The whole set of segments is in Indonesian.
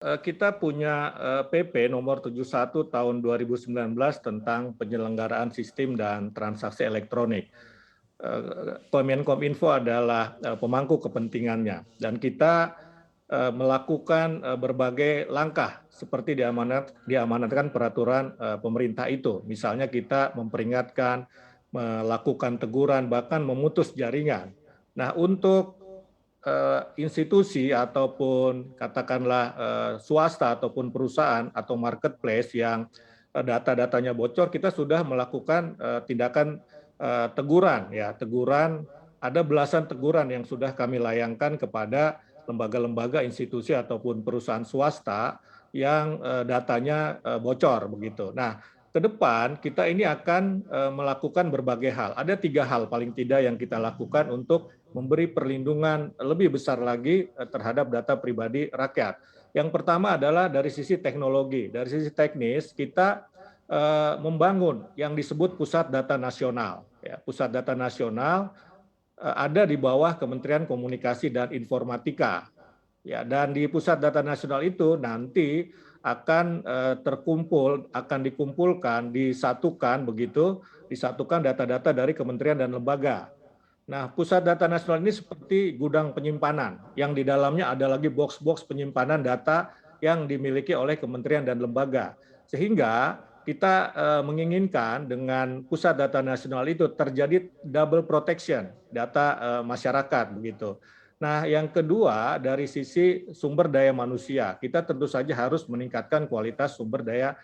Kita punya PP nomor 71 tahun 2019 tentang penyelenggaraan sistem dan transaksi elektronik. Kemenkominfo adalah pemangku kepentingannya dan kita melakukan berbagai langkah seperti diamanatkan peraturan pemerintah itu. Misalnya kita memperingatkan, melakukan teguran, bahkan memutus jaringan. Nah, untuk institusi ataupun katakanlah swasta ataupun perusahaan atau marketplace yang data-datanya bocor, kita sudah melakukan tindakan teguran. Ya, teguran, ada belasan teguran yang sudah kami layangkan kepada lembaga-lembaga, institusi ataupun perusahaan swasta yang datanya bocor begitu. Nah, ke depan kita ini akan melakukan berbagai hal. Ada 3 hal paling tidak yang kita lakukan untuk memberi perlindungan lebih besar lagi terhadap data pribadi rakyat. Yang pertama adalah dari sisi teknologi, dari sisi teknis kita membangun yang disebut Pusat Data Nasional. Ya, Pusat Data Nasional ada di bawah Kementerian Komunikasi dan Informatika. Ya, dan di Pusat Data Nasional itu nanti akan akan dikumpulkan, disatukan begitu, disatukan data-data dari kementerian dan lembaga. Nah, Pusat Data Nasional ini seperti gudang penyimpanan yang di dalamnya ada lagi box-box penyimpanan data yang dimiliki oleh kementerian dan lembaga. Sehingga kita menginginkan dengan Pusat Data Nasional itu terjadi double protection data masyarakat begitu. Nah, yang kedua dari sisi sumber daya manusia, kita tentu saja harus meningkatkan kualitas sumber daya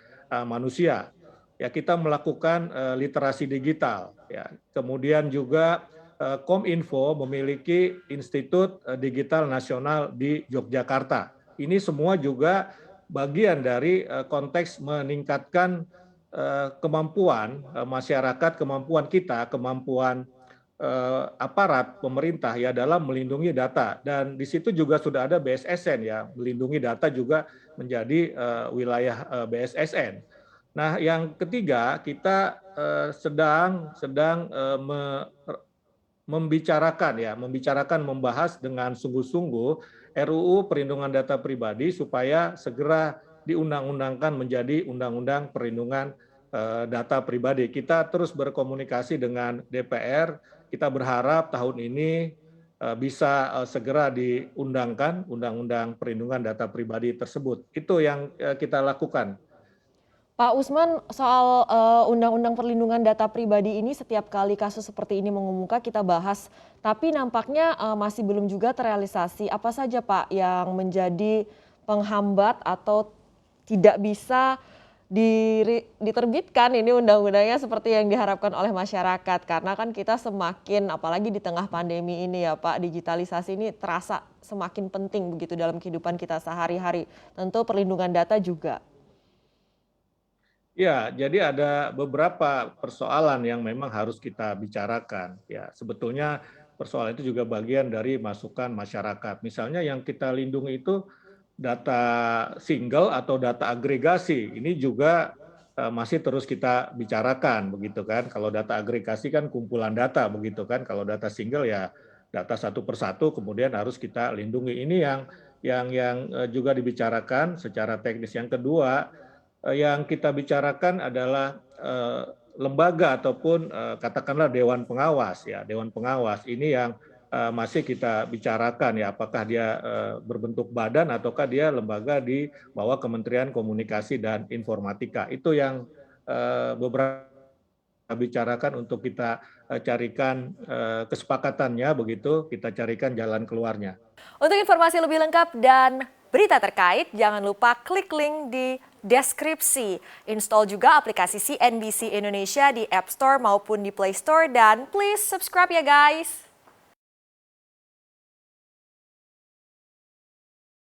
manusia. Ya, kita melakukan literasi digital. Ya, kemudian juga Kominfo memiliki Institut Digital Nasional di Yogyakarta. Ini semua juga bagian dari konteks meningkatkan kemampuan masyarakat, kemampuan kita, kemampuan aparat pemerintah ya dalam melindungi data. Dan di situ juga sudah ada BSSN ya, melindungi data juga menjadi wilayah BSSN. Nah, yang ketiga kita sedang membicarakan, membahas dengan sungguh-sungguh RUU Perlindungan Data Pribadi supaya segera diundang-undangkan menjadi Undang-Undang Perlindungan Data Pribadi. Kita terus berkomunikasi dengan DPR, kita berharap tahun ini bisa segera diundangkan Undang-Undang Perlindungan Data Pribadi tersebut. Itu yang kita lakukan. Pak Usman, soal Undang-Undang Perlindungan Data Pribadi ini setiap kali kasus seperti ini mengemuka kita bahas, tapi nampaknya masih belum juga terrealisasi. Apa saja Pak yang menjadi penghambat atau tidak bisa diterbitkan ini undang-undangnya seperti yang diharapkan oleh masyarakat? Karena kan kita semakin, apalagi di tengah pandemi ini ya Pak, digitalisasi ini terasa semakin penting begitu dalam kehidupan kita sehari-hari. Tentu perlindungan data juga. Ya, jadi ada beberapa persoalan yang memang harus kita bicarakan. Ya, sebetulnya persoalan itu juga bagian dari masukan masyarakat. Misalnya yang kita lindungi itu data single atau data agregasi. Ini juga masih terus kita bicarakan, begitu kan? Kalau data agregasi kan kumpulan data, begitu kan? Kalau data single ya data satu persatu, kemudian harus kita lindungi. Ini yang juga dibicarakan secara teknis. Yang kedua, yang kita bicarakan adalah lembaga ataupun katakanlah dewan pengawas ya, dewan pengawas ini yang masih kita bicarakan ya, apakah dia berbentuk badan ataukah dia lembaga di bawah Kementerian Komunikasi dan Informatika. Itu yang beberapa bicarakan untuk kita carikan kesepakatannya begitu, kita carikan jalan keluarnya. Untuk informasi lebih lengkap dan berita terkait, jangan lupa klik link di deskripsi. Install juga aplikasi CNBC Indonesia di App Store maupun di Play Store dan please subscribe ya guys.